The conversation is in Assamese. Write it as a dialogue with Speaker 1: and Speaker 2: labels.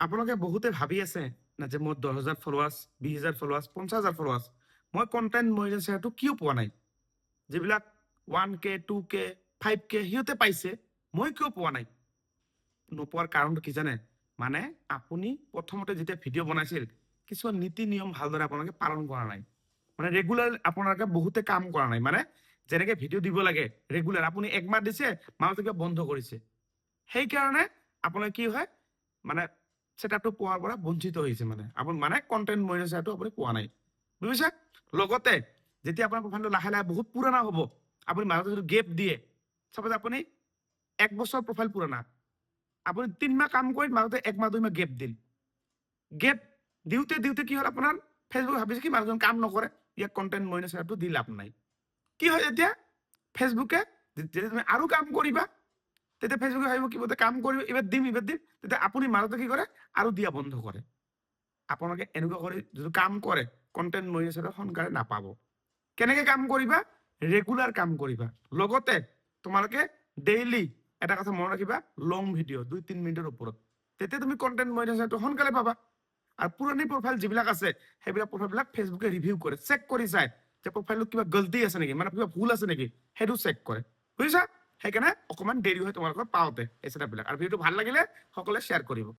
Speaker 1: আপোনালোকে বহুতে ভাবি আছে না যে মোৰ 10,000 ফলোৱাৰ্ছ, 20,000 ফলোৱাৰ্ছ, 50,000 ফলোৱাৰ্ছ। মই কন্টেন্ট মনিটাইজেশ্যনটো কিয় পোৱা নাই? যিবিলাক 1K, 2K, 5K সিহঁতে পাইছে, মই কিয় পোৱা নাই? নোপোৱাৰ কাৰণটো কি জানে? মানে আপুনি প্ৰথমতে যেতিয়া ভিডিঅ' বনাইছিল, কিছুমান নীতি নিয়ম ভালদৰে আপোনালোকে পালন কৰা নাই। মানে ৰেগুলাৰ আপোনালোকে বহুতে কাম কৰা নাই। মানে যেনেকে ভিডিঅ' দিব লাগে ৰেগুলাৰ আপুনি 1 মাহ দিছে, মাজতে কিবা বন্ধ কৰিছে। সেইকাৰণে আপোনাৰ কি হয় মানে সেটআপটো পোৱাৰ পৰা বঞ্চিত হৈছে মানে। আপুনি মানে কন্টেন্ট মনিটাইজেশ্যনটো আপুনি পোৱা নাই। বুজিছে? লগতে যেতিয়া আপোনাৰ প্ৰফাইলটো লাহে লাহে বহুত পুৰণা হ'ব, আপুনি মাজতে যদি গেপ দিয়ে, চাপোজ আপুনি 1 বছৰ প্ৰফাইল পুৰণা, আপুনি 3 মাহ কাম কৰি মাজতে 1 মাহ 2 মাহ গেপ দিল। গেপ দিওঁতে দিওঁতে কি হ'ল আপোনাৰ ফেচবুক ভাবিছে কি মানুহজন কাম নকৰে, ইয়াক কন্টেন্ট মনিটাইজেশ্যনটো দি লাভ নাই। কি হয় এতিয়া ফেচবুকে যেতিয়া তুমি আৰু কাম কৰিবা তেতিয়া ফেচবুকে ভাবিব কি বোলে কাম কৰিব এবাৰ দিম তেতিয়া আপুনি মাজতে কি কৰে আৰু দিয়া বন্ধ কৰে। আপোনালোকে এনেকুৱা কৰি যদি কাম কৰে কন্টেন্ট মনিটাইজেশ্যন সোনকালে নাপাব। কেনেকে কাম কৰিবা? ৰেগুলাৰ কাম কৰিবা। লগতে তোমালোকে ডেইলি এটা কথা মনত ৰাখিবা লং ভিডিঅ' 2-3 মিনিটৰ ওপৰত। তেতিয়া তুমি কন্টেন্ট মনিটাইজেশ্যনটো সোনকালে পাবা। আৰু পুৰণি প্ৰফাইল যিবিলাক আছে সেইবিলাক প্ৰফাইলবিলাক ফেচবুকে ৰিভিউ কৰে, চেক কৰি চায় যে প্ৰফাইলটোত কিবা গলতি আছে নেকি, মানে কিবা ভুল আছে নেকি সেইটো চেক কৰে। বুজিছা? সেইকাৰণে অকমান দেৰি হয় তোমালোকৰ পাওঁতে এই সেটআপবিলাক। আৰু ভিডিঅ'টো ভাল লাগিলে সকলোৱে শ্বেয়াৰ কৰিব।